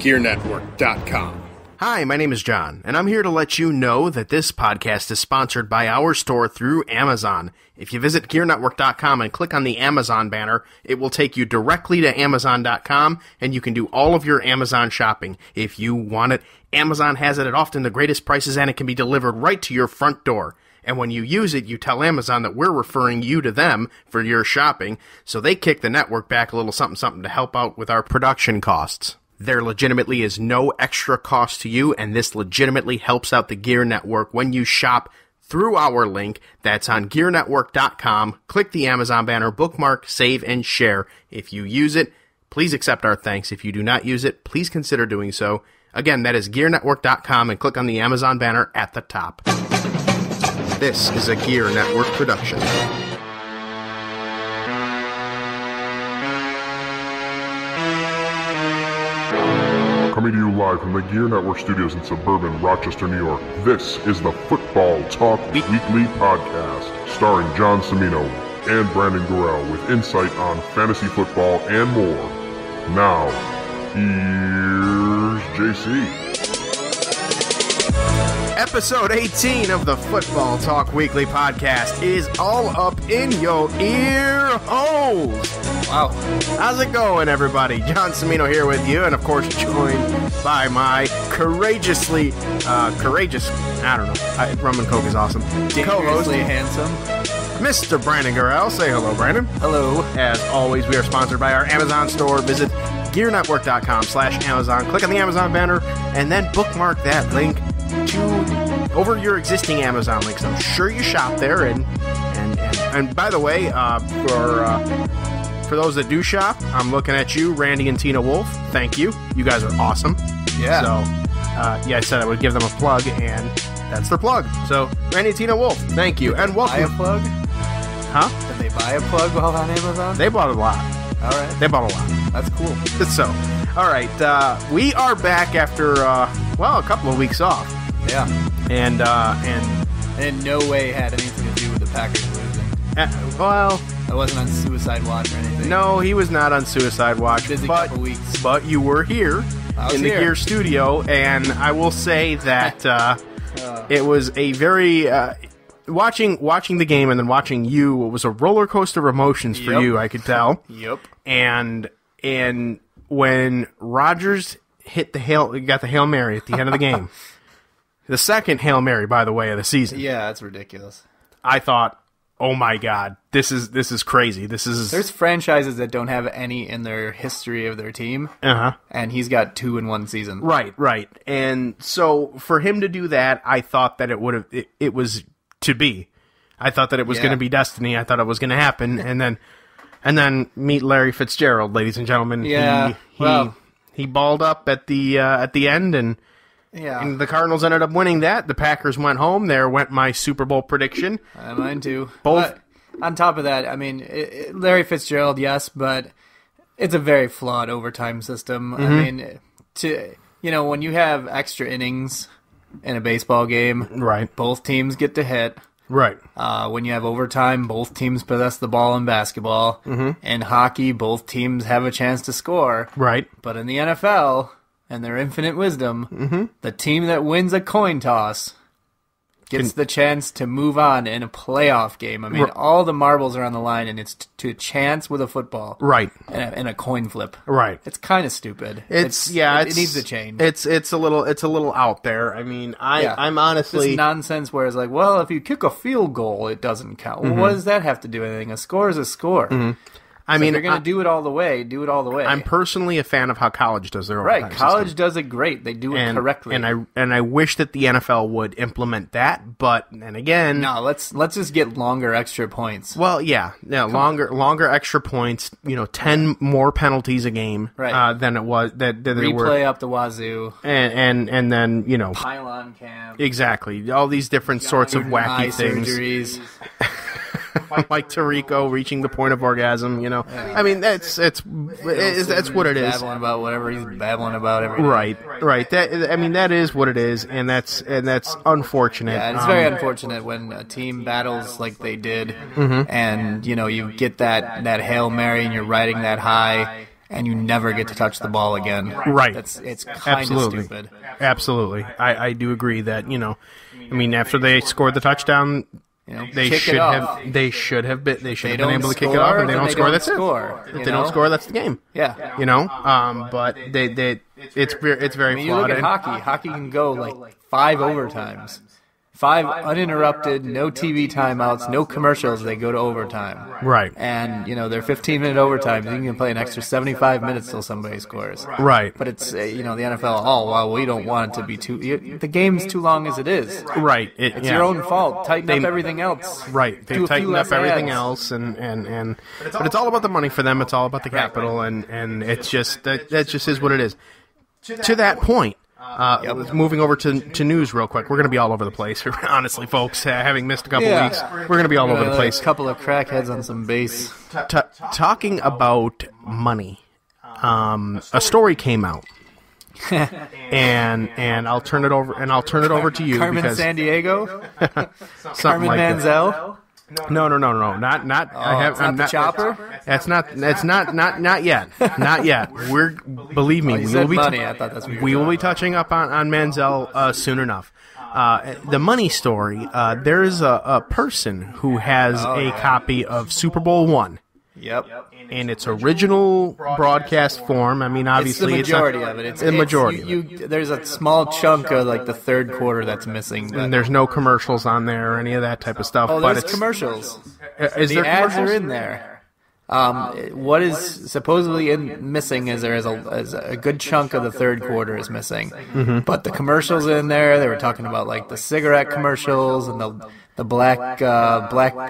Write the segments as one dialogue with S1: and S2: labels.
S1: GearNetwork.com.
S2: Hi, my name is John, and I'm here to let you know that this podcast is sponsored by our store through Amazon. If you visit GearNetwork.com and click on the Amazon banner, it will take you directly to Amazon.com, and you can do all of your Amazon shopping. If you want it, Amazon has it at often the greatest prices, and it can be delivered right to your front door. And when you use it, you tell Amazon that we're referring you to them for your shopping, so they kick the network back a little something to help out with our production costs. There legitimately is no extra cost to you, and this legitimately helps out the Gear Network when you shop through our link. That's on GearNetwork.com. Click the Amazon banner, bookmark, save, and share. If you use it, please accept our thanks. If you do not use it, please consider doing so. Again, that is GearNetwork.com, and click on the Amazon banner at the top. This is a Gear Network production.
S3: Coming to you live from the Gear Network studios in suburban Rochester, New York, this is the Football Talk Weekly Podcast, starring John Cimino and Brandon Gurrell with insight on fantasy football and more. Now, here's JC.
S2: Episode 18 of the Football Talk Weekly Podcast is all up in your ear holes. Wow. How's it going, everybody? John Cimino here with you, and of course joined by my courageous, rum and coke is awesome,
S4: dangerously handsome,
S2: Mr. Brandon Gurrell. Say hello, Brandon.
S4: Hello.
S2: As always, we are sponsored by our Amazon store. Visit GearNetwork.com/Amazon. Click on the Amazon banner, and then bookmark that link over your existing Amazon links. I'm sure you shop there, and by the way, for those that do shop, I'm looking at you, Randy and Tina Wolf. Thank you. You guys are awesome.
S4: Yeah.
S2: So, I said I would give them a plug, and that's their plug. So, Randy and Tina Wolf, thank you, and welcome.
S4: Buy a plug?
S2: Huh?
S4: Did they buy a plug while on Amazon?
S2: They bought a lot.
S4: All right.
S2: They bought a lot.
S4: That's cool.
S2: So, all right, we are back after a couple of weeks off.
S4: Yeah.
S2: And
S4: in no way had anything to do with the Packers losing. I wasn't on suicide watch or anything.
S2: No, he was not on suicide watch.
S4: Busy couple weeks.
S2: But you were here in the Gear studio, and I will say that it was a very watching the game and then watching you. It was a roller coaster of emotions for you. I could tell.
S4: Yep.
S2: And when Rodgers got the Hail Mary at the end of the game. The second Hail Mary, by the way, of the season.
S4: Yeah, that's ridiculous.
S2: I thought, oh my God, this is crazy.
S4: There's franchises that don't have any in their history of their team, and he's got 2 in one season.
S2: Right. And so for him to do that, I thought that it was to be. I thought that it was going to be destiny. I thought it was going to happen, and then meet Larry Fitzgerald, ladies and gentlemen.
S4: Yeah,
S2: he balled up at the end, and the Cardinals ended up winning that. The Packers went home. There went my Super Bowl prediction.
S4: Mine too.
S2: Both.
S4: But on top of that, I mean, Larry Fitzgerald, yes, but it's a very flawed overtime system. I mean, when you have extra innings in a baseball game,
S2: right,
S4: both teams get to hit.
S2: Right.
S4: When you have overtime, both teams possess the ball in basketball. In hockey, both teams have a chance to score.
S2: Right.
S4: But in the NFL, and their infinite wisdom, the team that wins a coin toss gets the chance to move on in a playoff game. I mean, all the marbles are on the line, and it's to a chance with a football.
S2: Right.
S4: And a coin flip.
S2: Right.
S4: It's kind of stupid. It needs to change.
S2: It's a little out there. I mean, I'm honestly...
S4: This nonsense where it's like, well, if you kick a field goal, it doesn't count. Well, what does that have to do with anything? A score is a score. I mean, if you're going to do it all the way, do it all the way.
S2: I'm personally a fan of how college does their
S4: overtime
S2: system.
S4: College does it great. They do it correctly.
S2: And I wish that the NFL would implement that, but then again...
S4: No, let's just get longer extra points.
S2: Well, longer extra points, 10 more penalties a game than it was... that there were.
S4: Replay up the wazoo.
S2: And then,
S4: Pylon cam.
S2: Exactly. All these different sorts of wacky things.
S4: Surgeries.
S2: Like Tarico reaching the point of orgasm, Yeah. I mean, that's what it is.
S4: Babbling about whatever he's babbling about every day.
S2: Right. That is what it is, and that's unfortunate.
S4: Yeah, it's very unfortunate when a team battles like they did, and you get that Hail Mary and you're riding that high, and you never get to touch the ball again.
S2: Right.
S4: It's kind of stupid.
S2: Absolutely. I do agree that, after they scored the touchdown, they should have been able to kick it off, and they don't score. That's it. If they don't score, that's the game.
S4: Yeah.
S2: But it's very flawed.
S4: You look at hockey. Hockey can go like 5 overtimes. 5 uninterrupted, no TV timeouts, no commercials. They go to overtime.
S2: Right.
S4: And, they're 15-minute overtimes. You can play an extra 75 minutes till somebody scores.
S2: Right.
S4: But it's, the NFL, we don't want it to be the game's too long as it is.
S2: Right.
S4: It's your own fault. Tighten up everything else.
S2: Right. They tighten up everything else. But it's all about the money for them. It's all about the capital. And it's just, that just is what it is. To that point. Moving over to news real quick. We're going to be all over the place. Honestly, folks, having missed a couple weeks, we're going to be all over the place.
S4: A couple of crackheads on some base.
S2: Talking about money, a story came out, and I'll turn it over to you.
S4: Carmen
S2: because
S4: Sandiego,
S2: Carmen
S4: like Manziel.
S2: No. Not.
S4: I'm not Chopper.
S2: That's not yet. Not yet. Believe me, we will be touching up on Manziel soon enough. The money story. There is a person who has a copy of Super Bowl I.
S4: Yep.
S2: In its original broadcast form. Obviously,
S4: it's the majority of it. It's the majority. There's a small chunk of the third quarter that's missing.
S2: And there's no commercials on there or any of that type of stuff.
S4: Oh, there's commercials. The ads are in there. What is supposedly missing is there is a good chunk of the third quarter is missing.
S2: Mm-hmm.
S4: But the commercials in there, they were talking about the cigarette commercials and the black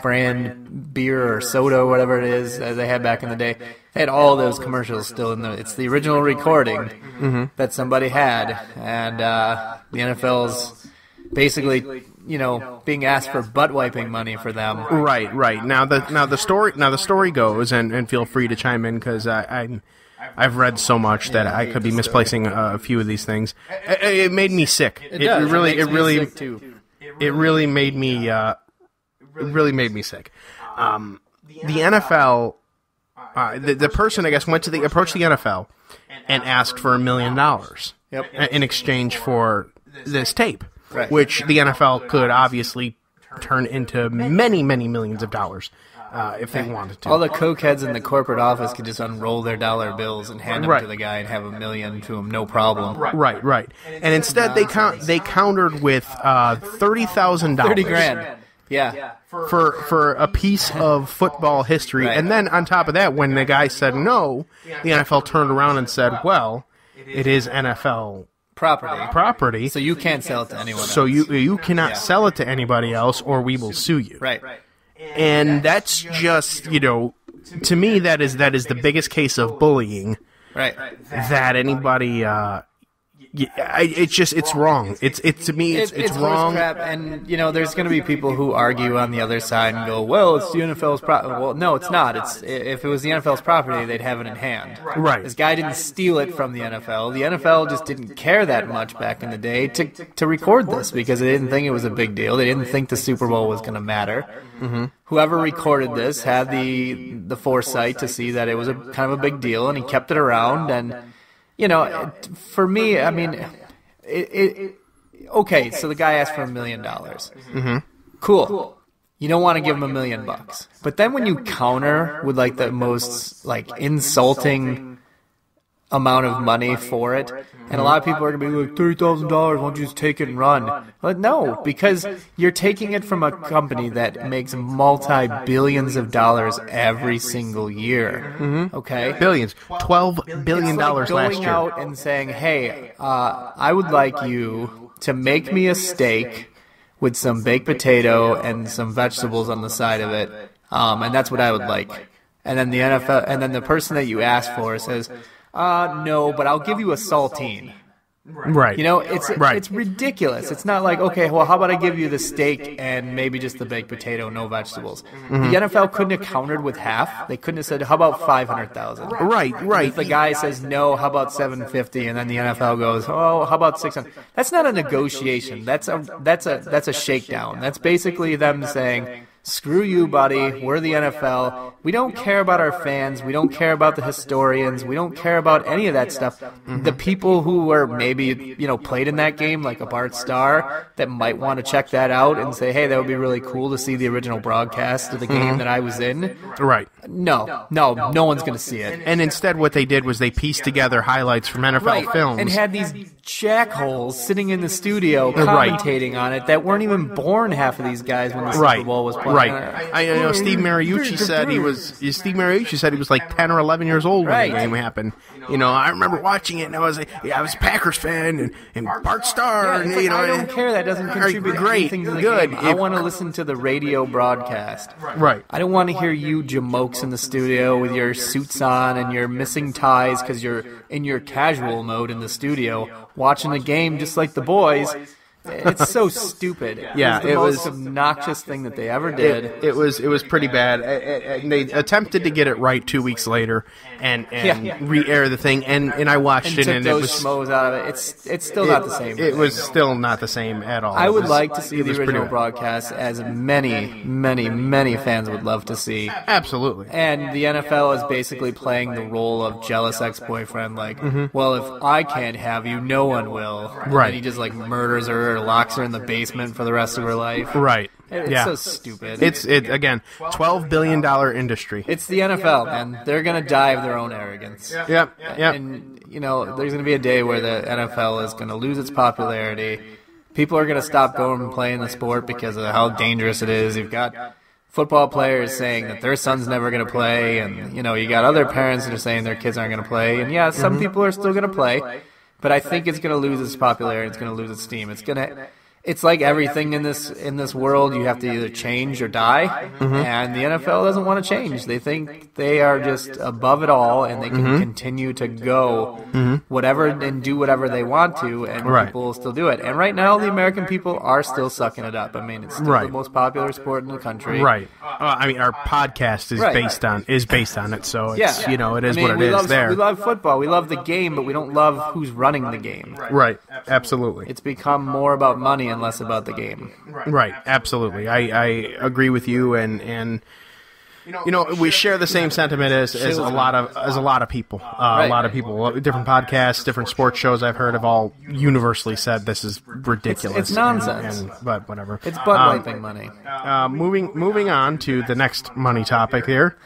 S4: brand beer or soda or whatever it is they had back in the day. They had all those commercials still in it's the original recording that somebody had, and the NFL's basically being asked for butt wiping money for them.
S2: Right. Now the story goes, and feel free to chime in because I've read so much that I could be misplacing a few of these things. It made me sick. It really sick too. It really made me sick. The NFL, the person I guess approached the NFL and asked for $1 million in exchange for this tape, which the NFL could obviously turn into many, many millions of dollars if they wanted to.
S4: All the cokeheads in the corporate office could just unroll their dollar bills and hand them to the guy and have $1 million to him, no problem.
S2: Right. And instead, they countered with $30,000.
S4: $30,000. Yeah.
S2: For a piece of football history. And then on top of that, when the guy said no, the NFL turned around and said, well, it is NFL property. So
S4: you can't sell it to anyone else.
S2: So you cannot sell it to anybody else or we will sue you.
S4: Right.
S2: And that's just, to me, that is the biggest case of bullying that anybody it's wrong. To me, it's wrong.
S4: Crap. And there's going to be people who argue on the other side and go, "Well, it's the NFL's property." Well, no, it's not. If it was the NFL's property, they'd have it in hand.
S2: Right.
S4: This guy didn't steal it from the NFL. The NFL just didn't care that much back in the day to record this because they didn't think it was a big deal. They didn't think the Super Bowl was going to matter.
S2: Mm-hmm.
S4: Whoever recorded this had the foresight to see that it was a kind of a big deal, and he kept it around. And for me, okay, so the guy asked for $1 million.
S2: Mm-hmm.
S4: Cool. You don't want to give him $1 million. But then when you counter with the most insulting amount of money for it, and a lot of people are going to be like, $30,000, why don't you just take it and run? But no, because you're taking it from a company that makes multi-billions of dollars every single year.
S2: Mm-hmm.
S4: Okay?
S2: Billions. $12 billion last year.
S4: Going out and saying, hey, I would like you to make me a steak with some baked potato and some vegetables on the side of it, and that's what I would like. And then the NFL, and then the person that you ask for says, no, but I'll give you a saltine.
S2: Right.
S4: It's ridiculous. It's not like, okay, well, how about I give you the steak and maybe just the baked potato, no vegetables. Mm-hmm. The NFL couldn't have countered with half. They couldn't have said, how about $500,000?
S2: Right.
S4: If the guy says no, how about $750? And then the NFL goes, oh, how about $600? That's not a negotiation. That's a shakedown. That's basically them saying, screw you, buddy. We're the NFL. We don't care about our fans. We don't care about the historians. We don't care about any of that stuff. The people who were maybe, played in that game, like a Bart Starr, that might want to check that out and say, hey, that would be really cool to see the original broadcast of the game that I was in.
S2: Right.
S4: No one's going to see it.
S2: And instead what they did was they pieced together highlights from NFL films.
S4: And had these jackholes sitting in the studio commentating on it that weren't even born, half of these guys, when the Super Bowl was playing.
S2: Right. I know Steve Mariucci said he was like 10 or 11 years old when the game happened. I remember watching it and I was like, I was a Packers fan and Bart Starr.
S4: I don't care. That doesn't contribute anything to the game. I want to listen to the radio broadcast.
S2: Right.
S4: I don't want to hear you jamokes in the studio with your suits on and your missing ties because you're in your casual mode in the studio watching the game just like the boys. It's so stupid. It was the most obnoxious thing that they ever did.
S2: It was pretty bad. And they attempted to get it right 2 weeks later and re-air the thing. And I watched it and it was
S4: schmoes out of it. It's still not the same.
S2: It was still not the same at all.
S4: I would like to see the original broadcast, as many, many, many fans would love to see.
S2: Absolutely.
S4: And the NFL is basically playing the role of jealous ex-boyfriend. Like, well, if I can't have you, no one will.
S2: Right.
S4: And he just murders her or locks her in the basement for the rest of her life.
S2: Right.
S4: It's so stupid.
S2: It's again, $12 billion industry.
S4: It's the NFL, man. They're going to die of their own arrogance.
S2: Yep.
S4: And, there's going to be a day where the NFL is going to lose its popularity. People are going to stop going and playing the sport because of how dangerous it is. You've got football players saying that their son's never going to play, and, you got other parents that are saying their kids aren't going to play. And, some people are still going to play. But I think it's going to lose its popularity. It's going to lose its steam. It's like everything in this world. You have to either change or die. And the NFL doesn't want to change. They think they are just above it all, and they can continue to go whatever and do whatever they want to, and people will still do it. And right now, the American people are still sucking it up. I mean, it's still the most popular sport in the country.
S2: Right. Our podcast is based on it, so it's it is what it is. We
S4: love football. We love the game, but we don't love who's running the game.
S2: Right. Absolutely.
S4: It's become more about money and less about the game.
S2: Right. Absolutely. I agree with you, and we share the same sentiment as a lot of people. A lot of people, different podcasts, different sports shows I've heard have all universally said this is ridiculous.
S4: It's nonsense.
S2: But whatever.
S4: It's butt wiping money.
S2: Moving on to the next money topic here.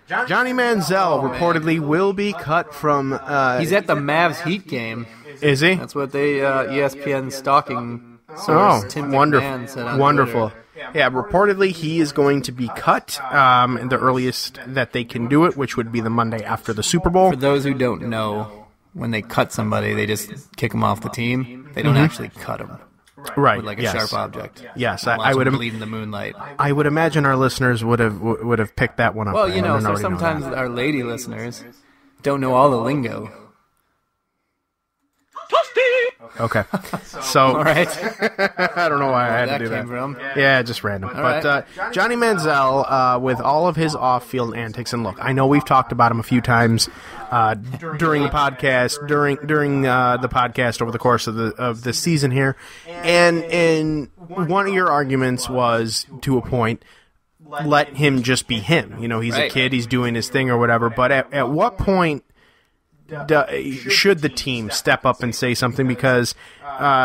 S2: Johnny Manziel reportedly will be cut from.
S4: He's at the Mavs Heat game.
S2: Is he?
S4: That's what they ESPN stalking source Tim McMahon said on
S2: wonderful.
S4: Twitter.
S2: Yeah, reportedly he is going to be cut the earliest that they can do it, which would be the Monday after the Super Bowl.
S4: For those who don't know, when they cut somebody, they just kick them off the team. They don't actually cut them.
S2: Right,
S4: with a sharp object.
S2: Yes,
S4: I would bleed in the moonlight.
S2: I would imagine our listeners would have picked that one up.
S4: Well, so sometimes our lady listeners don't know all the lingo.
S2: Okay, so
S4: all right.
S2: I don't know why I had to do that.
S4: Came from.
S2: Yeah, just random.
S4: All
S2: but
S4: right.
S2: Johnny Manziel, with all of his off-field antics, and look, I know we've talked about him a few times during the podcast, during the podcast over the course of the season here, and one of your arguments was, to a point, let him just be him. He's a kid, he's doing his thing or whatever. But at what point should the team step up and say something? Because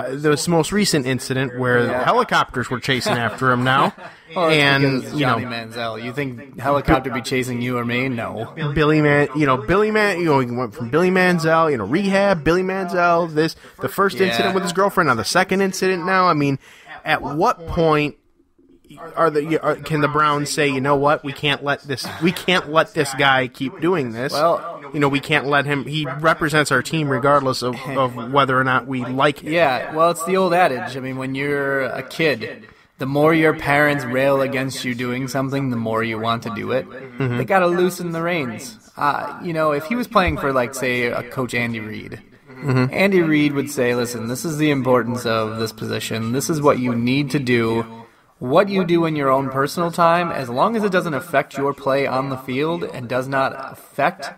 S2: this most recent incident where helicopters were chasing after him now, and
S4: Johnny Manziel, you think helicopter be chasing you or me? No.
S2: Billy Man, he went from Billy Manziel, rehab, Billy Manziel, the first incident with his girlfriend, now the second incident now. I mean, at what point can the Browns say, you know what, we can't let this guy keep doing this?
S4: Well,
S2: we can't let him. He represents our team regardless of whether or not we like him.
S4: Yeah, well, it's the old adage. I mean, when you're a kid, the more your parents rail against you doing something, the more you want to do it. They got to loosen the reins. If he was playing for, say, a coach Andy Reid, Andy Reid would say, listen, this is the importance of this position. This is what you need to do. What you do in your own personal time, as long as it doesn't affect your play on the field and does not affect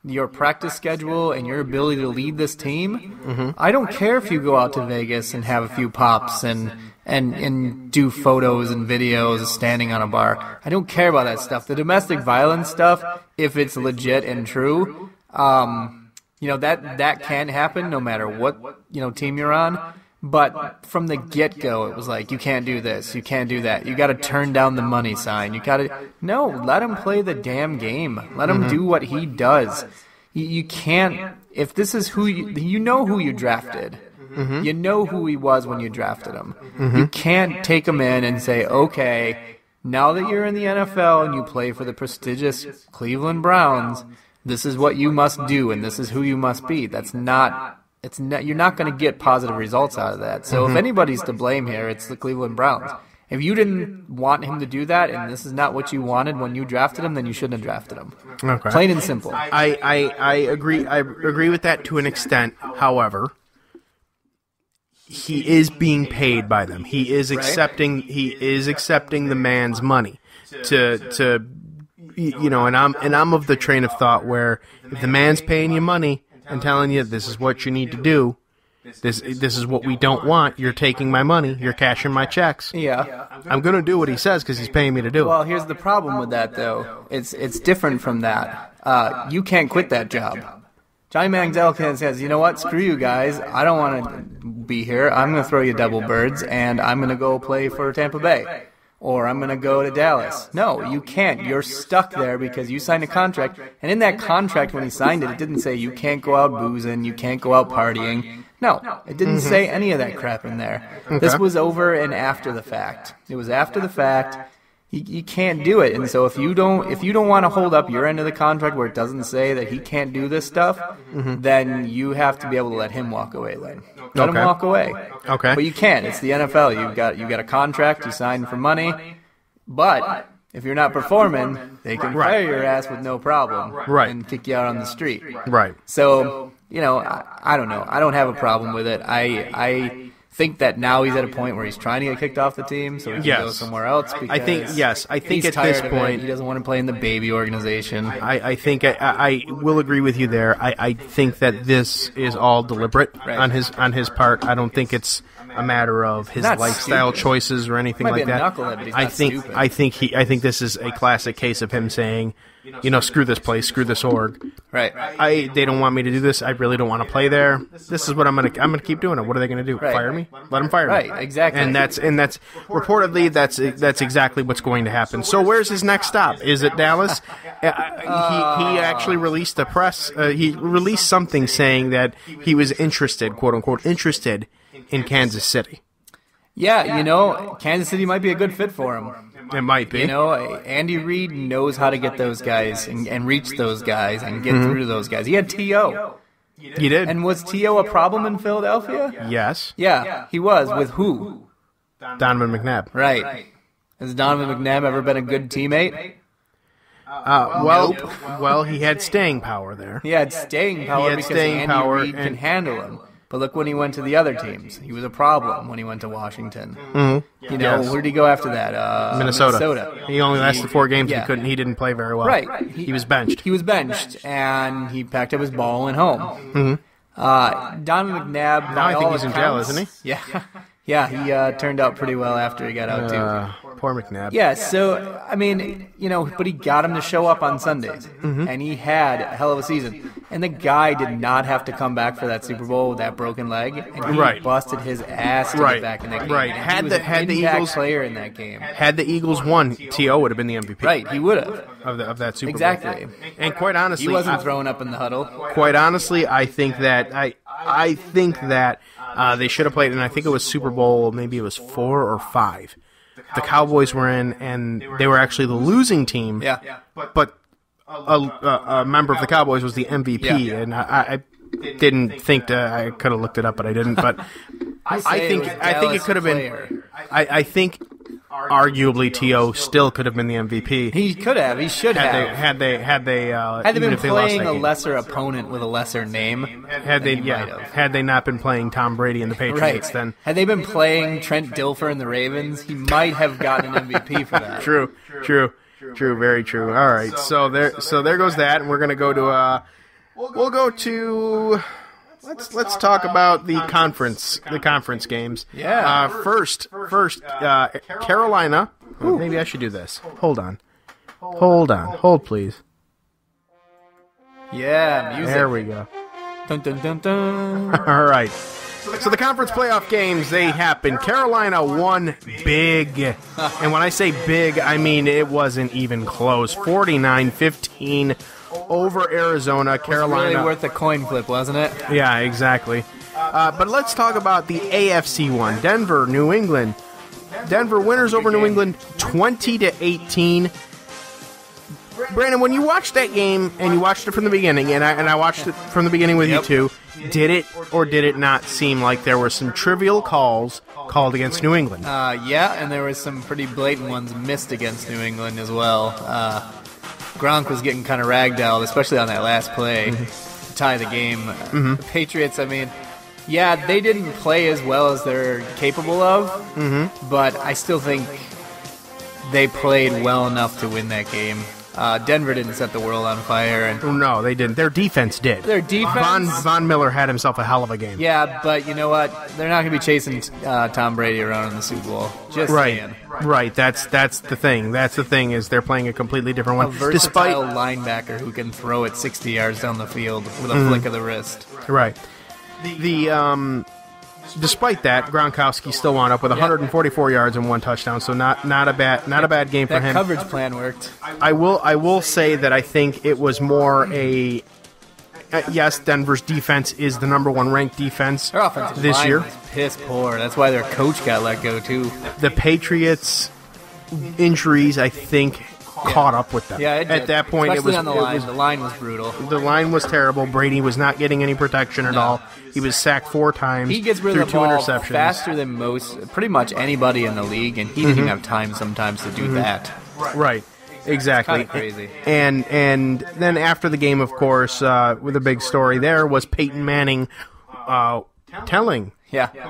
S4: your practice schedule and your ability to lead this team, I don't care if you go out to Vegas and have a few pops and do photos and videos standing on a bar. I don't care about that stuff. The domestic violence stuff, if it's legit and true, that can happen no matter what team you're on. But from the get-go, it was like, you can't do this, you can't do that. You got to turn down the money sign. No, let him play the damn game. Let him do what he does. You can't, if this is who you know who you drafted. You know who he was when you drafted him. You can't take him in and say, okay, now that you're in the NFL and you play for the prestigious Cleveland Browns, this is what you must do and this is who you must be. You're not going to get positive results out of that. So if anybody's to blame here, it's the Cleveland Browns. If you didn't want him to do that and this is not what you wanted when you drafted him, then you shouldn't have drafted him.
S2: Okay.
S4: Plain and simple.
S2: I agree. I agree with that to an extent. However, he is being paid by them. He is accepting the man's money to and I'm of the train of thought where if the man's paying you money and telling you this is what you need to do, this is what we don't want, you're taking my money, you're cashing my checks.
S4: Yeah.
S2: I'm going to do what he says because he's paying me to do it.
S4: Well, here's the problem with that, though. It's different from that. You can't quit that job. Johnny Manziel says, you know what, screw you guys, I don't want to be here, I'm going to throw you double birds, and I'm going to go play for Tampa Bay. Or I'm going to go to Dallas. No, you can't. You're stuck there because you signed a contract. And in that contract, when he signed it, it didn't say you can't go out boozing, you can't go out partying. No, it didn't say any of that crap in there. Okay. This was over and after the fact. It was after the fact. You can't do it. And so if you don't want to hold up your end of the contract where it doesn't say that he can't do this stuff, then you have to be able to let him walk away then. Let him walk away.
S2: Okay.
S4: But you can't. It's the NFL. You got a contract, you signed for money, but if you're not performing, they can fire your ass with no problem and kick you out on the street.
S2: Right.
S4: So, I don't know. I don't have a problem with it. I think that now he's at a point where he's trying to get kicked off the team so he can go somewhere else.
S2: I think
S4: he's
S2: at
S4: tired
S2: this
S4: of
S2: point
S4: it. He doesn't want to play in the baby organization.
S2: I think I will agree with you there. I think that this is all deliberate on his part. I don't think it's a matter of his lifestyle choices or anything like that. I think this is a classic case of him saying, screw this place, screw this org.
S4: Right.
S2: They don't want me to do this. I really don't want to play there. This is what I'm gonna keep doing it. What are they gonna do?
S4: Right.
S2: Fire me? Let them fire me.
S4: Right. Exactly.
S2: And that's reportedly that's exactly what's going to happen. So where's his next stop? Is it Dallas? He actually released a press. He released something saying that he was interested, quote unquote, interested in Kansas City.
S4: Yeah, Kansas City might be a good fit for him.
S2: It might be.
S4: Andy Reid knows how to get those guys and reach those guys and get through to those guys. He had T.O.
S2: He did.
S4: And was T.O. a problem in Philadelphia?
S2: Yes.
S4: Yeah, he was. With who?
S2: Donovan McNabb.
S4: Right. Has Donovan McNabb ever been a good teammate?
S2: Well, he had staying power there.
S4: He had staying power because Andy Reid can handle him. But look when he went to the other teams. He was a problem when he went to Washington.
S2: Mm-hmm.
S4: Where did he go after that?
S2: Minnesota. He only lasted 4 games. Yeah. He didn't play very well.
S4: Right.
S2: He was benched.
S4: And he packed up his ball and went home. Donovan McNabb.
S2: Now I think he's in jail, isn't he?
S4: Yeah. Yeah, he turned out pretty well after he got out, too.
S2: Poor McNabb.
S4: Yeah, so, but he got him to show up on Sundays, and he had a hell of a season. And the guy did not have to come back for that Super Bowl with that broken leg, and he busted his ass to get back in that game.
S2: Right.
S4: Had the Eagles player in that game.
S2: Had the Eagles won, T.O. would have been the MVP.
S4: Right, he would have.
S2: Of that Super Bowl.
S4: Exactly.
S2: And quite honestly,
S4: he wasn't thrown up in the huddle.
S2: Quite honestly, I think that they should have played, and I think it was Super Bowl, maybe it was 4 or 5. The Cowboys were in, and they were actually the losing team.
S4: Yeah.
S2: But a member of the Cowboys was the MVP, and I didn't think that I could have looked it up, but I didn't. But I think it could have been. I think arguably T.O. still could have been the MVP.
S4: He could have. He should have.
S2: Had they
S4: been playing a lesser opponent with a lesser name.
S2: Had they not been playing Tom Brady and the Patriots, then
S4: had they been playing Trent Dilfer and the Ravens, he might have gotten an MVP for that.
S2: True, very true. All right, so there goes that, and we're gonna go to we'll go to. Let's talk about the conference games.
S4: Yeah.
S2: First, Carolina. Ooh, maybe I should do this. Hold on. Hold, please.
S4: Yeah, music.
S2: There we go.
S4: Dun, dun, dun, dun.
S2: All right. So the conference playoff games, they happened. Carolina won big. And when I say big, I mean it wasn't even close. 49-15 over Arizona. Carolina.
S4: Really worth a coin flip, wasn't it?
S2: Yeah, exactly. But let's talk about the AFC one. Denver, New England. Denver winners over New England 20-18. Brandon, when you watched that game, and you watched it from the beginning, and I watched it from the beginning with you too, did it or did it not seem like there were some trivial calls called against New England?
S4: Yeah, and there were some pretty blatant ones missed against New England as well. Gronk was getting kind of ragdolled, especially on that last play to tie the game. The Patriots, I mean, yeah, they didn't play as well as they're capable of, but I still think they played well enough to win that game. Denver didn't set the world on fire. And
S2: no, they didn't. Their defense did.
S4: Their defense?
S2: Von Miller had himself a hell of a game.
S4: Yeah, but you know what? They're not going to be chasing Tom Brady around in the Super Bowl. Just saying.
S2: Right. That's the thing. That's the thing is they're playing a completely different one.
S4: A versatile linebacker who can throw it 60 yards down the field with a flick of the wrist.
S2: Right. Despite that, Gronkowski still wound up with 144 yards and 1 touchdown, so not a bad game for him.
S4: That coverage plan worked.
S2: I will say that I think it was more a yes, Denver's defense is the number 1 ranked defense
S4: Their offensive
S2: this
S4: line
S2: year.
S4: was piss poor. That's why their coach got let go too.
S2: The Patriots' injuries, I think, caught up with them.
S4: Yeah, it did.
S2: At that point,
S4: especially
S2: it was
S4: on the line. The line was brutal.
S2: The line was terrible. Brady was not getting any protection at all. He was sacked 4 times.
S4: He gets rid
S2: through
S4: of the
S2: 2
S4: ball
S2: interceptions.
S4: faster than pretty much anybody in the league, and he didn't even have time sometimes to do that.
S2: Right. Exactly.
S4: Kind of crazy.
S2: And then after the game, of course, with a big story there was Peyton Manning telling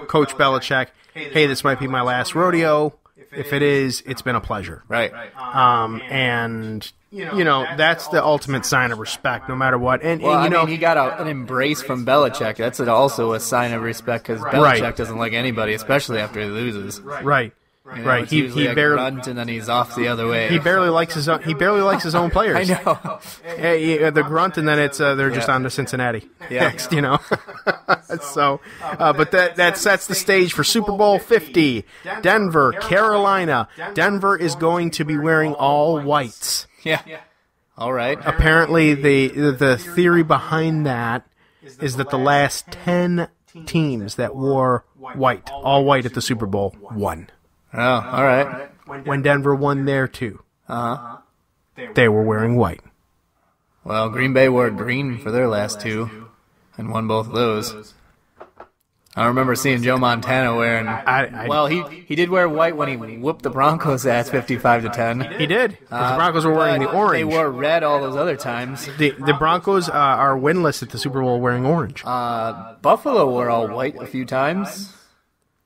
S2: Coach Belichick, hey, this might be my last rodeo. If it is, it's been a pleasure.
S4: Right.
S2: And, that's the ultimate sign of respect, no matter what. And
S4: he got an embrace from Belichick. That's also a sign of respect because Belichick doesn't like anybody, especially after he loses.
S2: Right. Right.
S4: He barely grunt and then he's off the other way.
S2: He barely likes his own players.
S4: I know.
S2: The grunt, and then it's they're just on to Cincinnati next. So, but that sets the stage for Super Bowl 50. Denver, Carolina. Denver is going to be wearing all whites.
S4: Yeah. All right.
S2: Apparently, the theory behind that is that the last 10 teams that wore all white at the Super Bowl won.
S4: Oh, all right.
S2: When Denver won there, too. They were wearing white.
S4: Well, Green Bay wore green for their last 2 and won both of those. I remember seeing Joe Montana wearing... he did wear white when he whooped the Broncos' ass 55-10.
S2: He did, because the Broncos were wearing the orange.
S4: They wore red all those other times.
S2: The Broncos are winless at the Super Bowl wearing orange.
S4: Buffalo wore all white a few times.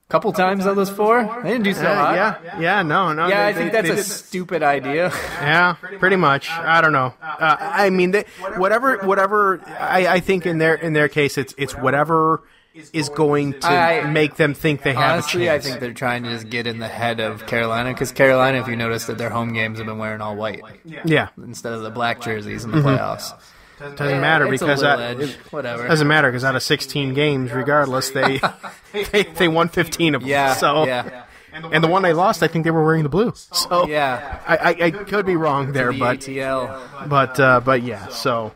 S4: Couple times of those 4? They didn't do so hot.
S2: No.
S4: Yeah, I think that's a stupid idea.
S2: Yeah, pretty much. I don't know. I mean, whatever. I think in their case, it's whatever is going to make them think they have
S4: honestly,
S2: a chance.
S4: I think they're trying to just get in the head of Carolina, because Carolina, if you notice that their home games have been wearing all white.
S2: Yeah.
S4: Instead of the black jerseys in the playoffs.
S2: Doesn't matter because
S4: whatever.
S2: Doesn't matter because out of 16 games, regardless, they won 15 of them.
S4: Yeah.
S2: So, and the one they lost, I think they were wearing the blue. So
S4: yeah,
S2: I could be wrong there, but
S4: ATL.
S2: But yeah. So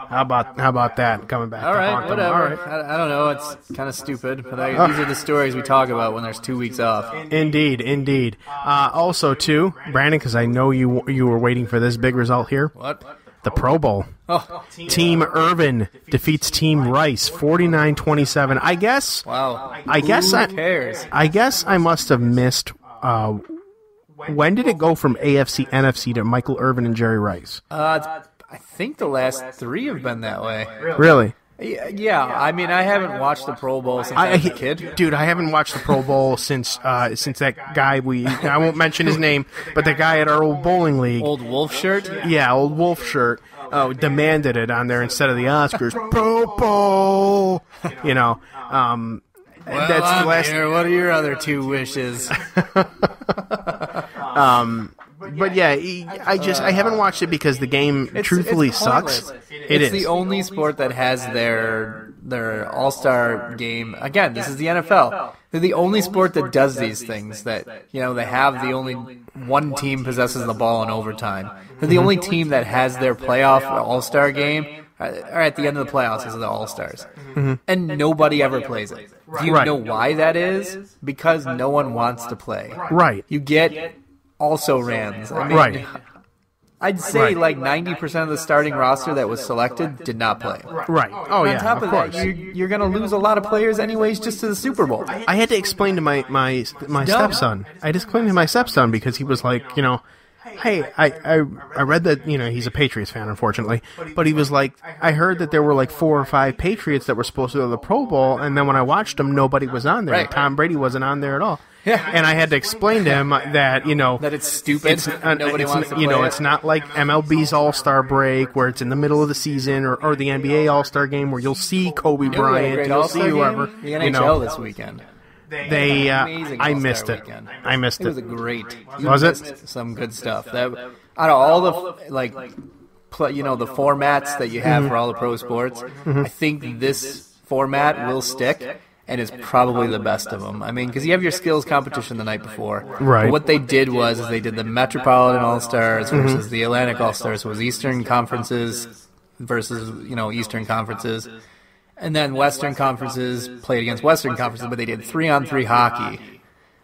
S2: how about that coming back?
S4: All
S2: to
S4: right,
S2: haunt them?
S4: whatever.
S2: All right.
S4: I don't know. It's kind of stupid, but these are the stories we talk about when there's 2 weeks off.
S2: Indeed. Also, too, Brandon, because I know you were waiting for this big result here.
S4: What?
S2: The Pro Bowl.
S4: Oh.
S2: Team Irvin defeats Team Rice 49-27. I guess.
S4: Wow.
S2: Who
S4: cares?
S2: I guess I must have missed. When did it go from AFC, NFC to Michael Irvin and Jerry Rice?
S4: I think the last 3 have been that way.
S2: Really?
S4: Yeah, I mean, I haven't watched the Pro Bowl since I was a kid.
S2: Dude, I haven't watched the Pro Bowl since that guy I won't mention his name, but the guy at our old bowling league.
S4: Old Wolf shirt?
S2: Yeah, old Wolf shirt. demanded it on there instead of the Oscars. Pro Bowl, you know.
S4: Well,
S2: That's the last.
S4: here. What are your other two wishes?
S2: But yeah, I haven't watched it because the game truthfully sucks.
S4: It's the only sport that has their all-star game. Again, this is the NFL. They're the only sport that does these things. That they have the only one team possesses the ball in overtime. They're the only team that has their playoff all-star game or at the end of the playoffs is the all-stars, and nobody ever plays it. Do you know why that is? Because no one wants to play.
S2: Right.
S4: You get also Rams. I mean, I'd say like 90% of the starting roster that was selected did not play.
S2: Right. Oh, yeah,
S4: On top of that, you're going to lose a lot of players anyways just to the Super Bowl.
S2: I had to explain to my stepson. I just explained to my stepson because he was like, hey, I read that, he's a Patriots fan, unfortunately, but he was like, I heard that there were like 4 or 5 Patriots that were supposed to go to the Pro Bowl, and then when I watched them, nobody was on there.
S4: Right.
S2: Tom Brady wasn't on there at all.
S4: Yeah.
S2: And I had to explain to him that,
S4: that it's stupid. Nobody wants to play it.
S2: It's not like MLB's All-Star break where it's in the middle of the season or the NBA All-Star game where you'll see Kobe Bryant, you'll see whoever.
S4: The NHL this weekend.
S2: I missed it.
S4: Weekend.
S2: I missed it.
S4: It was a great.
S2: Was it?
S4: Some good stuff. That out of all the the formats that you have for all the pro sports, I think this format will stick. And is probably the best of them. I mean, because you have your skills competition the night before.
S2: Right.
S4: But what they did was they did the Metropolitan All-Stars versus the Atlantic All-Stars. So it was Eastern Conferences versus, Eastern Conferences. And then Western Conferences played against Western Conferences, but they did 3-on-3 hockey.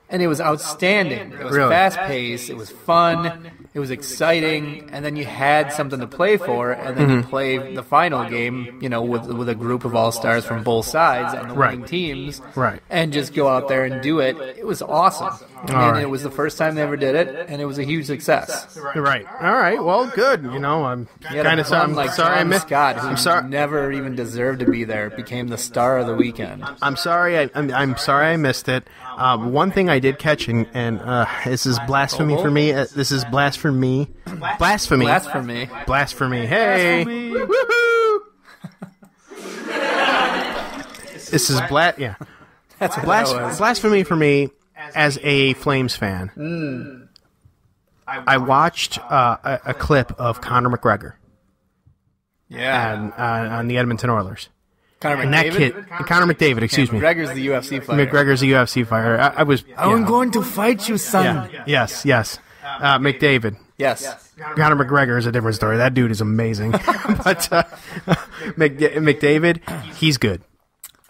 S4: And it was outstanding. It was fast-paced. It was fun. It was exciting. And then you had something to play for. And then you play the final game, with a group of all-stars from both sides and the winning teams.
S2: Right.
S4: And just go out there and do it. It was awesome. It was the first time they ever did it. And it was a huge success.
S2: Right. All right. Well, good. I'm kind of sorry I missed.
S4: Scott, who never even deserved to be there, became the star of the weekend.
S2: I'm sorry. I'm sorry I missed it. One thing I did catch, and this is blasphemy for me. This is blasphemy. Blasphemy. Hey. Woohoo! This is yeah.
S4: That's what
S2: blasphemy for me as a Flames fan. I watched a clip of Conor McGregor.
S4: Yeah.
S2: On the Edmonton Oilers.
S4: Conor
S2: McDavid, excuse me.
S4: McGregor's the UFC fighter.
S2: McGregor's a UFC fighter.
S4: I'm going to fight you, son.
S2: Yeah. Yes. McDavid.
S4: Yes.
S2: Conor McGregor is a different story. That dude is amazing. But McDavid, he's good.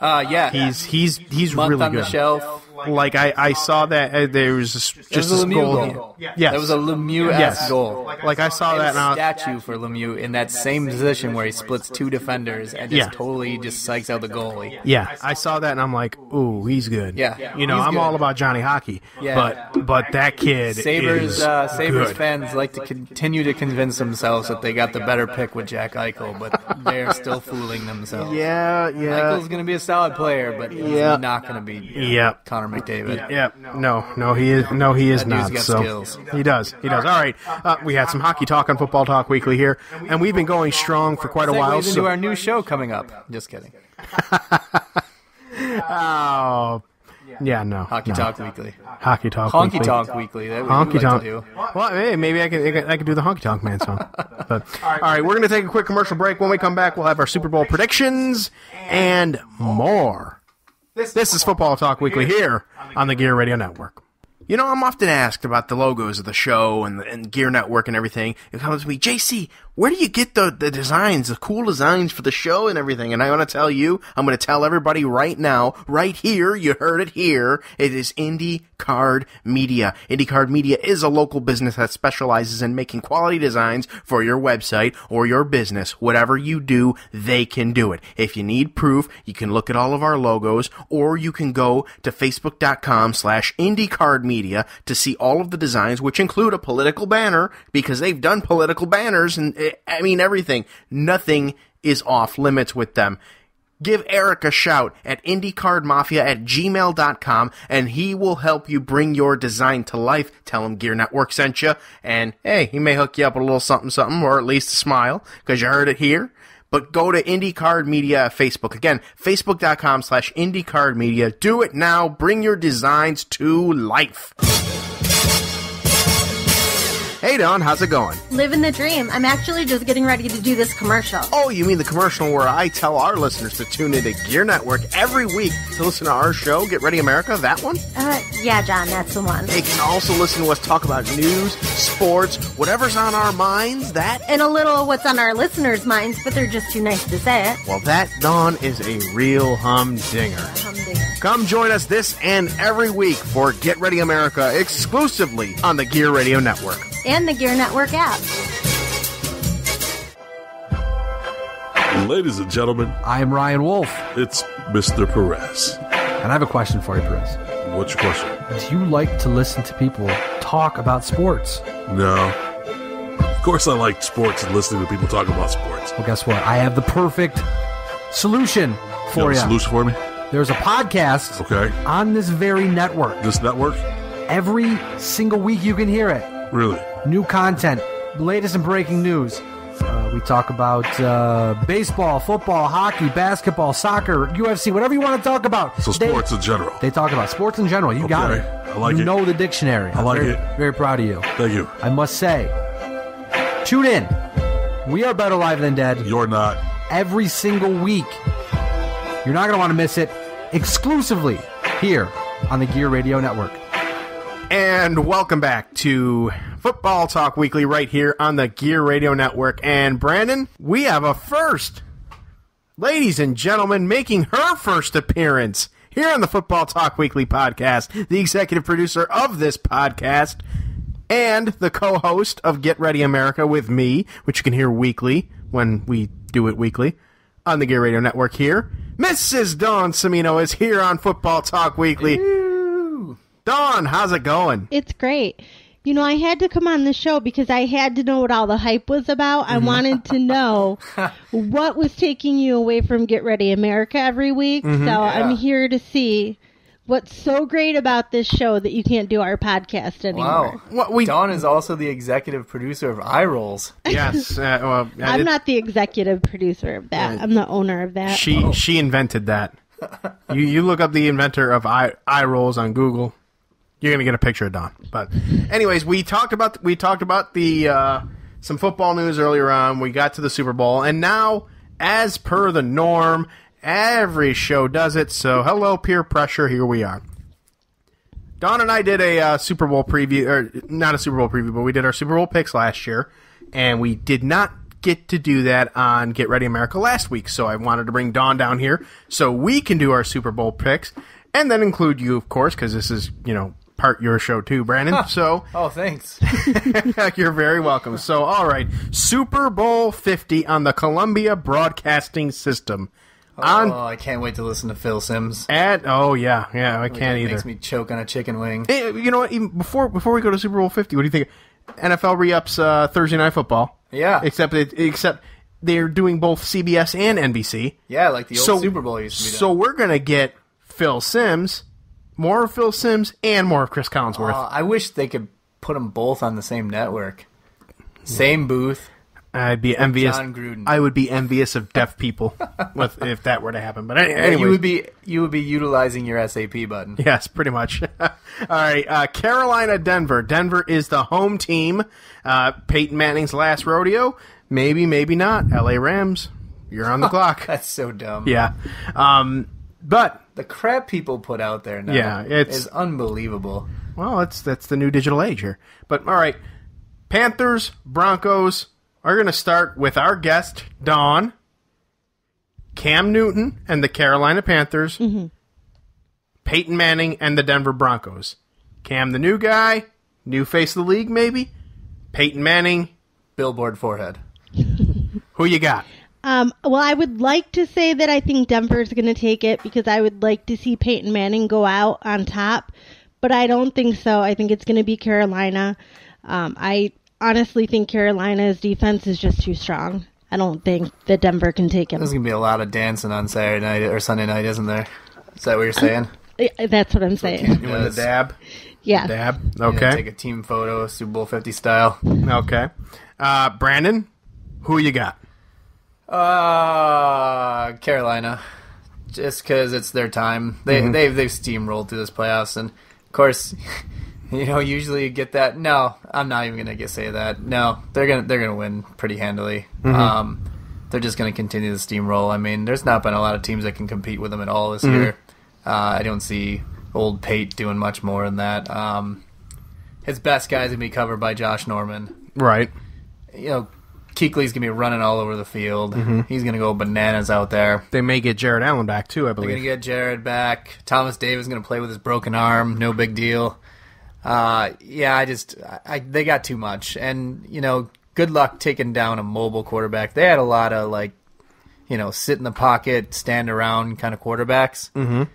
S4: Yeah.
S2: He's
S4: Month
S2: really
S4: on
S2: good.
S4: The shelf.
S2: Like I saw that there was just
S4: this
S2: goal.
S4: Yes. That was a Lemieux-esque goal.
S2: Like I saw that
S4: and statue for Lemieux in that same position where he splits 2 defenders and just totally psychs out the goalie.
S2: Yeah, I saw that and I'm like, ooh, he's good.
S4: Yeah.
S2: I'm
S4: good.
S2: all about Johnny Hockey.
S4: Yeah.
S2: But that kid
S4: Sabres
S2: good.
S4: fans like to continue to convince themselves that they got the better pick with Jack Eichel, but they're still fooling themselves.
S2: Yeah.
S4: Eichel's going to be a solid player, but he's not going to be Connor McDavid.
S2: Yeah, no, he is. No, he is
S4: that
S2: not.
S4: Dude's got
S2: so
S4: skills.
S2: He does. All right, we had some hockey talk on Football Talk Weekly here, and we've been going strong for quite a while.
S4: Segues into our new show coming up. Just kidding.
S2: Oh, yeah, no.
S4: Hockey Talk Weekly.
S2: Hockey Talk.
S4: Honky Tonk Weekly. That
S2: Honky Tonk.
S4: do.
S2: Well, hey, maybe I can do the Honky Tonk Man song. But all right, we're gonna take a quick commercial break. When we come back, we'll have our Super Bowl predictions and more. This is Football Talk Weekly here on the Gear Radio Network. I'm often asked about the logos of the show and Gear Network and everything. It comes to me, JC, where do you get the designs, the cool designs for the show and everything? And I want to tell you, I'm going to tell everybody right now, right here, you heard it here, it is Indie Card Media. Indie Card Media is a local business that specializes in making quality designs for your website or your business. Whatever you do, they can do it. If you need proof, you can look at all of our logos, or you can go to facebook.com/IndieCardMedia to see all of the designs, which include a political banner, because they've done political banners and everything. Nothing is off limits with them. give Eric a shout at IndyCardMafia@gmail.com, and he will help you bring your design to life. Tell him Gear Network sent you, and hey, he may hook you up with a little something, or at least a smile, because you heard it here. But go to IndyCard Media Facebook. Again, Facebook.com/IndyCardMedia. Do it now. Bring your designs to life. Hey, Dawn, how's it going?
S1: Living the dream. I'm actually just getting ready to do this commercial.
S2: Oh, you mean the commercial where I tell our listeners to tune into Gear Network every week to listen to our show, Get Ready America? That one?
S1: Yeah, John, that's the one.
S2: They can also listen to us talk about news, sports, whatever's on our minds, that.
S1: And a little what's on our listeners' minds, but they're just too nice to say it.
S2: Well, that, Dawn, is a real humdinger.
S1: Humdinger.
S2: Come join us this and every week for Get Ready America exclusively on the Gear Radio Network.
S1: And the Gear Network app.
S5: Ladies and gentlemen,
S6: I am Ryan Wolf.
S5: it's Mr. Perez.
S6: And I have a question for you, Perez.
S5: What's your question?
S6: Do you like to listen to people talk about sports?
S5: No. Of course I like sports and listening to people talk about sports.
S6: Well, guess what? I have the perfect solution for
S5: You
S6: you.
S5: have a solution for me?
S6: There's a podcast
S5: Okay.
S6: on this very network.
S5: This network?
S6: Every single week you can hear it.
S5: Really?
S6: New content, latest and breaking news. We talk about baseball, football, hockey, basketball, soccer, UFC, whatever you want to talk about.
S5: So sports in general.
S6: They talk about sports in general. You got
S5: Okay.
S6: it.
S5: I like
S6: you
S5: it.
S6: know the dictionary.
S5: I like
S6: very,
S5: it.
S6: Very proud of you.
S5: Thank you.
S6: I must say, tune in. We are better live than dead.
S5: You're not.
S6: Every single week. You're not going to want to miss it. Exclusively here on the Gear Radio Network.
S2: And welcome back to Football Talk Weekly right here on the Gear Radio Network. And Brandon, we have a first. Ladies and gentlemen, making her first appearance here on the Football Talk Weekly podcast, the executive producer of this podcast and the co-host of Get Ready America with me, which you can hear weekly when we do it weekly on the Gear Radio Network here. Mrs. Dawn Cimino is here on Football Talk Weekly. Dawn, how's it going?
S7: It's great. You know, I had to come on the show because I had to know what all the hype was about. I wanted to know what was taking you away from Get Ready America every week. So I'm here to see what's so great about this show that you can't do our podcast anymore.
S4: Wow. Dawn is also the executive producer of Eye Rolls.
S2: Yes. Well,
S7: I'm not the executive producer of that. I'm the owner of that.
S2: She invented that. You look up the inventor of eye rolls on Google. You're gonna get a picture of Dawn. But anyways, we talked about the some football news earlier on. We got to the Super Bowl, and now, as per the norm, every show does it. So hello, peer pressure. Here we are. Dawn and I did a Super Bowl preview, or not a Super Bowl preview, but we did our Super Bowl picks last year, and we did not get to do that on Get Ready America last week. So I wanted to bring Dawn down here so we can do our Super Bowl picks, and then include you, of course, because this is, part your show too, Brandon. So
S4: Oh, thanks.
S2: you're very welcome. So, all right, Super Bowl 50 on the Columbia Broadcasting System.
S4: I can't wait to listen to Phil Simms.
S2: I can't either.
S4: Makes me choke on a chicken wing.
S2: Hey, you know what? Even before we go to Super Bowl 50, what do you think? NFL re-ups Thursday Night Football.
S4: Yeah.
S2: Except they're doing both CBS and NBC.
S4: Yeah, like the old Super Bowl used to be done.
S2: So we're gonna get Phil Simms, more of Phil Simms, and more of Chris Collinsworth.
S4: I wish they could put them both on the same network. Same booth.
S2: I'd be envious.
S4: John Gruden.
S2: I would be envious of deaf people if that were to happen. But anyway,
S4: you would be utilizing your SAP button.
S2: Yes, pretty much. All right, Carolina, Denver. Denver is the home team. Peyton Manning's last rodeo. Maybe, maybe not. LA Rams, you're on the clock.
S4: That's so dumb.
S2: Yeah, but
S4: The crap people put out there now
S2: it's
S4: is unbelievable.
S2: Well, that's the new digital age here. But all right, Panthers, Broncos are going to start with our guest, Dawn, Cam Newton and the Carolina Panthers, Peyton Manning and the Denver Broncos. Cam, the new guy, new face of the league, maybe. Peyton Manning,
S4: Billboard forehead.
S2: who you got?
S7: Well, I would like to say that I think Denver's going to take it because I would like to see Peyton Manning go out on top, but I don't think so. I think it's going to be Carolina. I honestly think Carolina's defense is just too strong. I don't think that Denver can take him.
S4: There's going to be a lot of dancing on Saturday night or Sunday night, isn't there? Is that what you're saying?
S7: That's what I'm saying.
S2: You want the dab?
S7: Yeah.
S2: Dab? Okay.
S4: Take a team photo, Super Bowl 50 style.
S2: Okay. Brandon, who you got?
S4: Carolina. Just because it's their time. They've steamrolled through this playoffs. And, of course, usually you get that. No, I'm not even going to say that. No, they're gonna win pretty handily. They're just going to continue the steamroll. I mean, there's not been a lot of teams that can compete with them at all this year. I don't see old Pate doing much more than that. His best guy's going to be covered by Josh Norman.
S2: Right.
S4: Kuechly's going to be running all over the field. He's going to go bananas out there.
S2: They may get Jared Allen back, too, I believe.
S4: They're going to get Jared back. Thomas Davis is going to play with his broken arm. No big deal. They got too much. And, good luck taking down a mobile quarterback. They had a lot of, sit in the pocket, stand around kind of quarterbacks.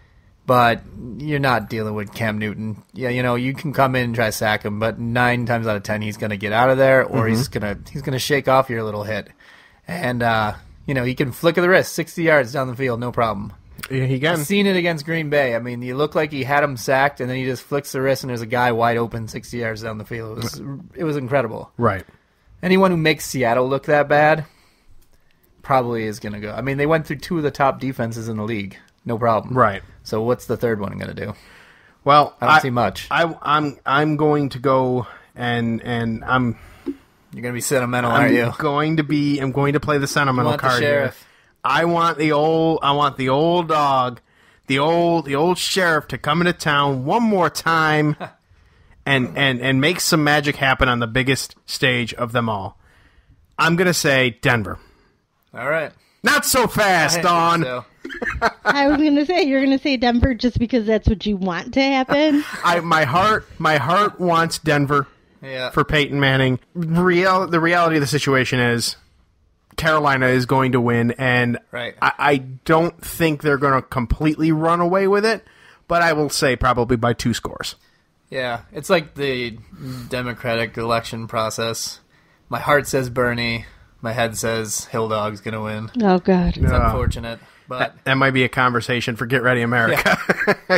S4: But you're not dealing with Cam Newton. Yeah, you can come in and try to sack him, but 9 times out of 10 he's going to get out of there, or he's gonna shake off your little hit, and he can flick of the wrist 60 yards down the field, no problem.
S2: Yeah, he can.
S4: I've seen it against Green Bay. I mean, you look like he had him sacked, and then he just flicks the wrist, and there's a guy wide open 60 yards down the field. It was incredible.
S2: Right.
S4: Anyone who makes Seattle look that bad probably is going to go. I mean, they went through 2 of the top defenses in the league. No problem.
S2: Right.
S4: So what's the third one going to do?
S2: Well,
S4: I don't see much.
S2: I'm going to go and I'm.
S4: You're going to be sentimental, aren't you?
S2: I'm going to play the sentimental card
S4: the
S2: here. I want the old dog, the old sheriff to come into town one more time, and make some magic happen on the biggest stage of them all. I'm going to say Denver.
S4: All right.
S2: Not so fast, Dawn.
S4: So.
S7: I was going to say, you're going to say Denver just because that's what you want to happen?
S2: My heart wants Denver for Peyton Manning. The reality of the situation is Carolina is going to win, and I don't think they're going to completely run away with it, but I will say probably by 2 scores. Yeah,
S4: it's like the Democratic election process. My heart says Bernie. My head says Hill Dog's going to win.
S7: Oh, God.
S4: It's unfortunate. But
S2: that might be a conversation for Get Ready America.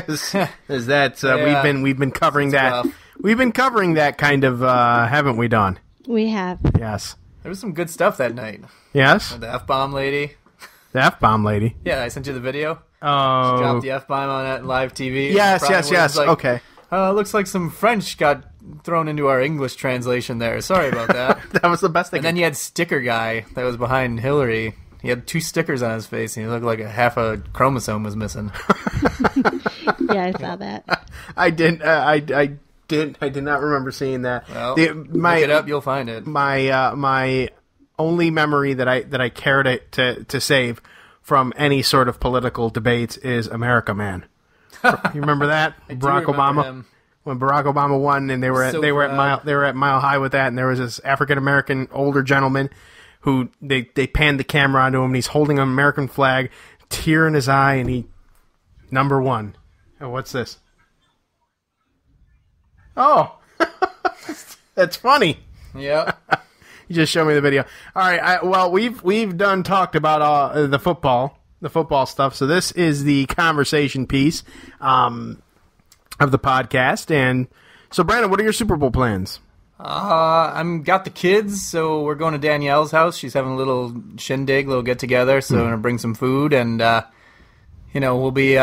S2: Is that we've been covering that. Rough. We've been covering that kind of, haven't we, Dawn?
S7: We have.
S2: Yes.
S4: There was some good stuff that night.
S2: Yes.
S4: The F-bomb lady.
S2: The F-bomb lady.
S4: Yeah, I sent you the video.
S2: Oh.
S4: She dropped the F-bomb on that live TV.
S2: Yes.
S4: Like,
S2: okay.
S4: Looks like some French got thrown into our English translation there. Sorry about that.
S2: That was the best thing.
S4: And then you had Sticker Guy that was behind Hillary. He had 2 stickers on his face, and he looked like half a chromosome was missing.
S7: Yeah, I saw that.
S2: I did not remember seeing that.
S4: Well, look it up, you'll find it.
S2: My only memory that I care to save from any sort of political debates is America Man. You remember that?
S4: Barack Obama. Him.
S2: When Barack Obama won, and they were at Mile High with that, and there was this African American older gentleman who they panned the camera onto him, and he's holding an American flag, tear in his eye, and he number 1. Oh, what's this? Oh, that's funny.
S4: Yeah.
S2: You just showed me the video. All right. We've done talked about the football stuff. So this is the conversation piece of the podcast. And so, Brandon, what are your Super Bowl plans?
S4: I'm got the kids, so we're going to Danielle's house. She's having a little shindig, little get together. So I'm gonna bring some food, and we'll be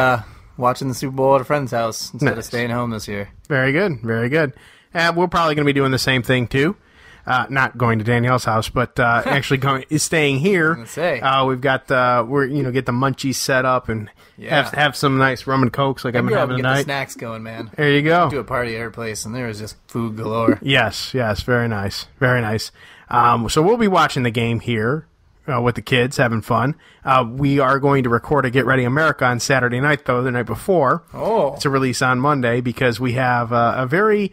S4: watching the Super Bowl at a friend's house instead of staying home this year.
S2: Very good, very good. We're probably going to be doing the same thing too. Not going to Danielle's house, but actually staying here. We've got get the munchies set up and have some nice rum and cokes like I've been having tonight.
S4: Get the snacks going, man.
S2: There you go.
S4: We do a party at her place, and there was just food galore.
S2: Yes, very nice, very nice. So we'll be watching the game here with the kids, having fun. We are going to record a Get Ready America on Saturday night, though, the night before.
S4: Oh,
S2: to release on Monday because we have a very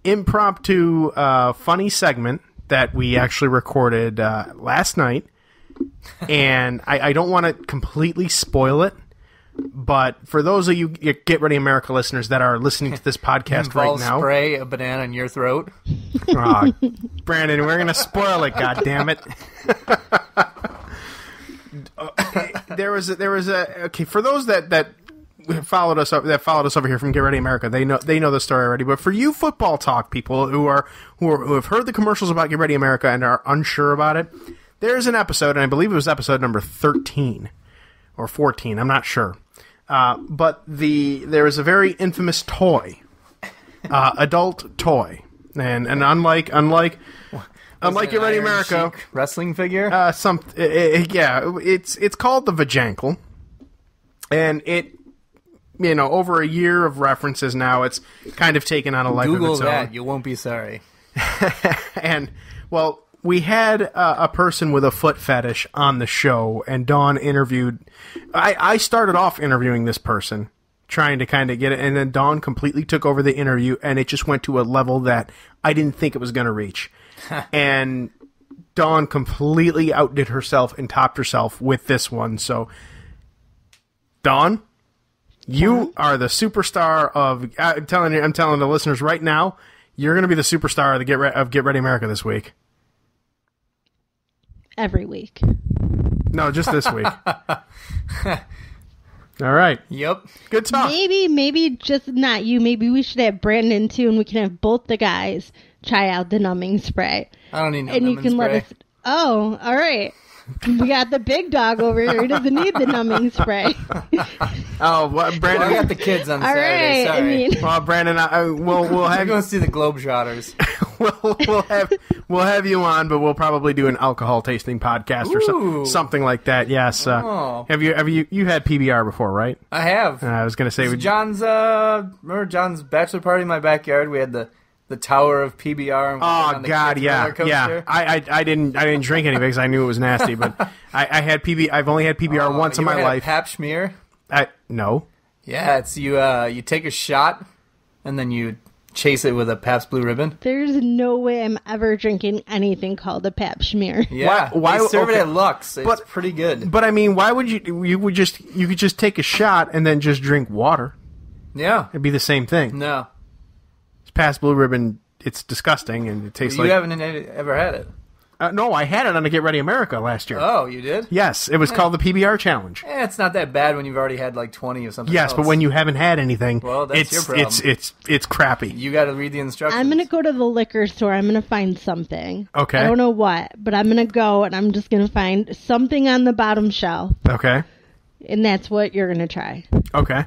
S2: impromptu, funny segment that we actually recorded last night, and I don't want to completely spoil it, but for those of you Get Ready America listeners that are listening to this podcast right now,
S4: spray a banana in your throat.
S2: Brandon, we're gonna spoil it. God damn it! there was a okay for those that followed us over here from Get Ready America. They know the story already. But for you football talk people who have heard the commercials about Get Ready America and are unsure about it, there's an episode, and I believe it was episode number 13 or 14. I'm not sure. But there is a very infamous toy, adult toy, and unlike Get Ready America
S4: wrestling figure.
S2: It's called the Vajankle, and it. Over a year of references now, it's kind of taken on a life
S4: Google
S2: of its own.
S4: that, you won't be sorry.
S2: And, well, we had a person with a foot fetish on the show, and Dawn interviewed... I started off interviewing this person, trying to kind of get it, and then Dawn completely took over the interview, and it just went to a level that I didn't think it was going to reach. And Dawn completely outdid herself and topped herself with this one, so... Dawn... You are the superstar of. I'm telling the listeners right now, you're going to be the superstar of Get Ready America this week.
S7: Every week.
S2: No, just this week. All right.
S4: Yep.
S2: Good talk.
S7: Maybe just not you. Maybe we should have Brandon too, and we can have both the guys try out the numbing spray.
S4: I don't need no
S7: numbing
S4: spray. And you can
S7: let us. Oh, all right. We got the big dog over here. He doesn't need the numbing spray.
S2: Oh, well, Brandon.
S4: I got the kids on
S7: All
S4: Saturday.
S7: right.
S4: Sorry.
S2: Well, Brandon, we'll have
S4: go see the Globetrotters.
S2: we'll have you on, but we'll probably do an alcohol tasting podcast or something like that. Yes. Have you had PBR before, right?
S4: I have.
S2: I was going to say
S4: remember John's bachelor party in my backyard? We had the tower of PBR. And
S2: oh God, yeah. I didn't drink any because I knew it was nasty. But I've only had PBR once in my life.
S4: Pap Schmear?
S2: No.
S4: Yeah, it's you take a shot and then you chase it with a Pabst Blue Ribbon.
S7: There's no way I'm ever drinking anything called a Pap Schmear.
S4: Yeah, why they serve it at Lux. It's pretty good.
S2: But I mean, why would you could just take a shot and then just drink water?
S4: Yeah,
S2: it'd be the same thing.
S4: No.
S2: Pabst Blue Ribbon, it's disgusting, and it tastes like...
S4: You haven't ever had it?
S2: No, I had it on the Get Ready America last year.
S4: Oh, you did?
S2: Yes, it was called the PBR Challenge.
S4: It's not that bad when you've already had like 20 or something
S2: Yes,
S4: else.
S2: But when you haven't had anything,
S4: well, that's your problem.
S2: It's crappy.
S4: You got to read the instructions.
S7: I'm going to go to the liquor store. I'm going to find something.
S2: Okay.
S7: I don't know what, but I'm going to go, and I'm just going to find something on the bottom shelf.
S2: Okay.
S7: And that's what you're going to try.
S2: Okay.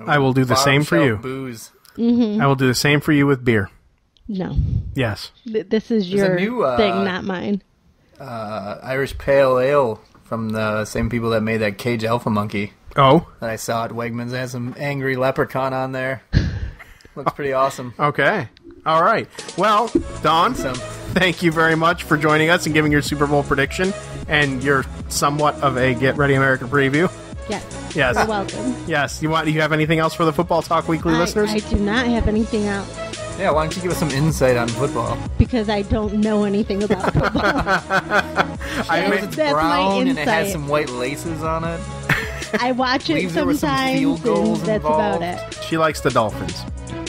S2: I will do the same for you.
S4: Booze.
S7: Mm-hmm.
S2: I will do the same for you with beer.
S7: No.
S2: Yes.
S7: This is your thing, not mine.
S4: Irish Pale Ale from the same people that made that Cage Alpha Monkey.
S2: Oh?
S4: That I saw at Wegmans. It has some angry leprechaun on there. Looks pretty awesome.
S2: Okay. All right. Well, Dawn, thank you very much for joining us and giving your Super Bowl prediction and your somewhat of a Get Ready America preview.
S7: Yes.
S2: Yes.
S7: You're welcome.
S2: Yes. Do you have anything else for the Football Talk Weekly listeners?
S7: I do not have anything else.
S4: Yeah, why don't you give us some insight on football?
S7: Because I don't know anything about football.
S4: It's brown and it has some white laces on it.
S7: I watch it sometimes, and that's about it.
S2: She likes the Dolphins.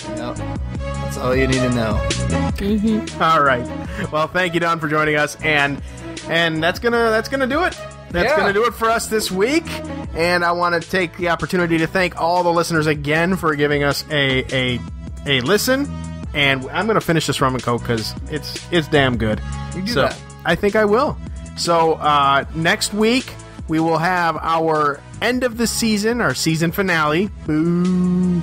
S4: Yep. That's all you need to know.
S7: Mm-hmm.
S2: All right. Well, thank you, Don, for joining us, and that's gonna do it. That's going to do it for us this week, and I want to take the opportunity to thank all the listeners again for giving us a listen. And I'm going to finish this rum and coke because it's damn good.
S4: You do that.
S2: I think I will. So next week we will have our end of the season, our season finale. Boo!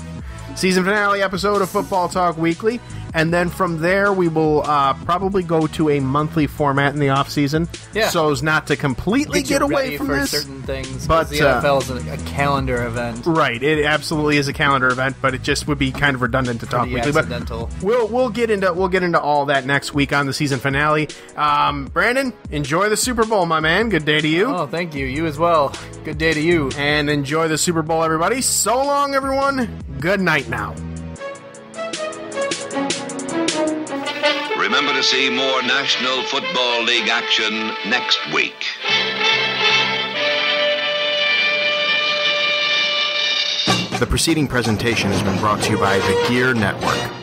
S2: Season finale episode of Football Talk Weekly. And then from there, we will probably go to a monthly format in the off season, so as not to completely get away from this.
S4: Certain things,
S2: but
S4: the NFL is a calendar event,
S2: right? It absolutely is a calendar event, but it just would be kind of redundant to talk weekly.
S4: Accidental.
S2: But we'll get into all that next week on the season finale. Brandon, enjoy the Super Bowl, my man. Good day to you.
S4: Oh, thank you. You as well. Good day to you.
S2: And enjoy the Super Bowl, everybody. So long, everyone. Good night now.
S8: Remember to see more National Football League action next week.
S2: The preceding presentation has been brought to you by the Gear Network.